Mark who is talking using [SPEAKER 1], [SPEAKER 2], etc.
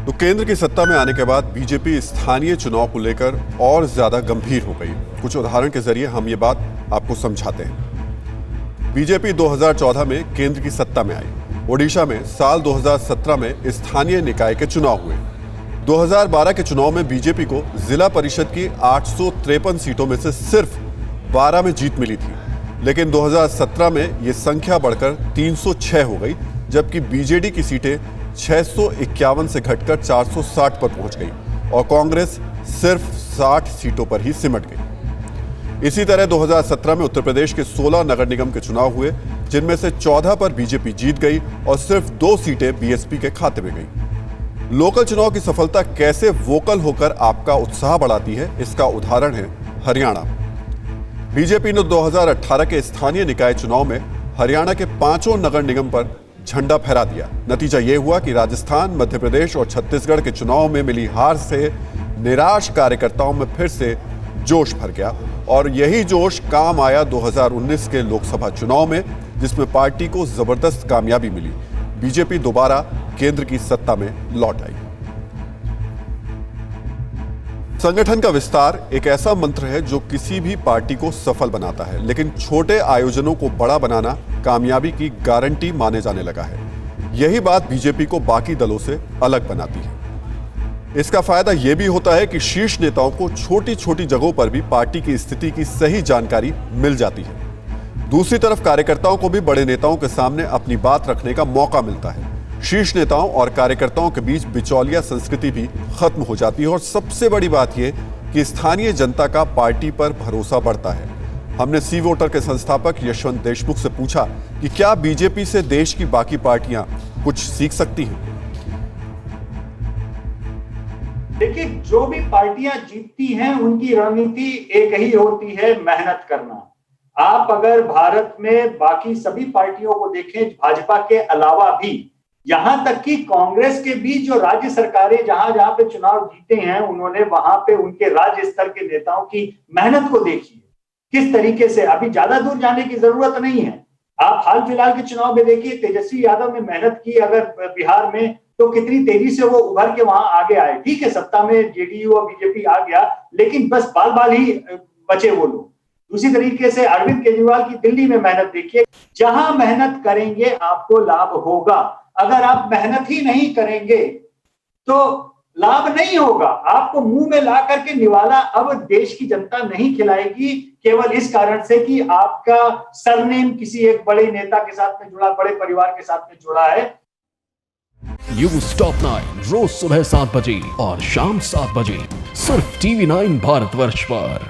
[SPEAKER 1] तो केंद्र की सत्ता में आने के बाद बीजेपी स्थानीय चुनाव को लेकर और ज्यादा गंभीर हो गई। कुछ उदाहरण के जरिए हम ये बात आपको समझाते हैं। बीजेपी 2014 में केंद्र की सत्ता में आई। ओडिशा में साल 2017 में स्थानीय निकाय के चुनाव हुए। 2012 के चुनाव में बीजेपी को जिला परिषद की 853 सीटों में से सिर्फ 12 में जीत मिली थी, लेकिन 2017 में यह संख्या बढ़कर 306 हो गई, जबकि बीजेडी की सीटें 651 से घटकर 460 पर पहुंच गई और कांग्रेस सिर्फ 60 सीटों पर ही सिमट गई। इसी तरह 2017 में उत्तर प्रदेश के 16 नगर निगम के चुनाव हुए, जिनमें से 14 पर बीजेपी जीत गई और सिर्फ 2 सीटें बीएसपी के खाते में गई। लोकल चुनाव की सफलता कैसे वोकल होकर आपका उत्साह बढ़ाती है, इसका उदाहरण है हरियाणा। बीजेपी ने 2018 के स्थानीय निकाय चुनाव में हरियाणा के 5 नगर निगम पर झंडा फहरा दिया। नतीजा यह हुआ कि राजस्थान, मध्य प्रदेश और छत्तीसगढ़ के चुनाव में मिली हार से निराश कार्यकर्ताओं में फिर से जोश भर गया और यही जोश काम आया 2019 के लोकसभा चुनाव में, जिसमें पार्टी को जबरदस्त कामयाबी मिली। बीजेपी दोबारा केंद्र की सत्ता में लौट आई। संगठन का विस्तार एक ऐसा मंत्र है जो किसी भी पार्टी को सफल बनाता है, लेकिन छोटे आयोजनों को बड़ा बनाना कामयाबी की गारंटी माने जाने लगा है। यही बात बीजेपी को बाकी दलों से अलग बनाती है। इसका फायदा यह भी होता है कि शीर्ष नेताओं को छोटी छोटी जगहों पर भी पार्टी की स्थिति की सही जानकारी मिल जाती है। दूसरी तरफ कार्यकर्ताओं को भी बड़े नेताओं के सामने अपनी बात रखने का मौका मिलता है। शीर्ष नेताओं और कार्यकर्ताओं के बीच बिचौलिया संस्कृति भी खत्म हो जाती है और सबसे बड़ी बात यह कि स्थानीय जनता का पार्टी पर भरोसा बढ़ता है। हमने सी वोटर के संस्थापक यशवंत देशमुख से पूछा कि क्या बीजेपी से देश की बाकी पार्टियां कुछ सीख सकती हैं।
[SPEAKER 2] देखिए, जो भी पार्टियां जीतती हैं उनकी रणनीति एक ही होती है, मेहनत करना। आप अगर भारत में बाकी सभी पार्टियों को देखें, भाजपा के अलावा भी, यहां तक कि कांग्रेस के बीच जो राज्य सरकारें जहां जहां पे चुनाव जीते हैं, उन्होंने वहां पे उनके राज्य स्तर के नेताओं की मेहनत को देखिए किस तरीके से। अभी ज्यादा दूर जाने की जरूरत नहीं है। आप हाल फिलहाल के चुनाव में देखिए, तेजस्वी यादव ने मेहनत की अगर बिहार में, तो कितनी तेजी से वो उभर के वहां आगे आए। ठीक है, सत्ता में जेडीयू और बीजेपी आ गया, लेकिन बस बाल बाल ही बचे वो लोग। दूसरी तरीके से अरविंद केजरीवाल की दिल्ली में मेहनत देखिए। जहां मेहनत करेंगे आपको लाभ होगा। अगर आप मेहनत ही नहीं करेंगे तो लाभ नहीं होगा। आपको मुंह में ला करके निवाला अब देश की जनता नहीं खिलाएगी, केवल इस कारण से कि आपका सरनेम किसी एक बड़े नेता के साथ में जुड़ा, बड़े परिवार के साथ में जुड़ा है।
[SPEAKER 3] न्यूज़ टॉप 9 रोज सुबह 7 बजे और शाम 7 बजे सिर्फ TV9 भारतवर्ष पर।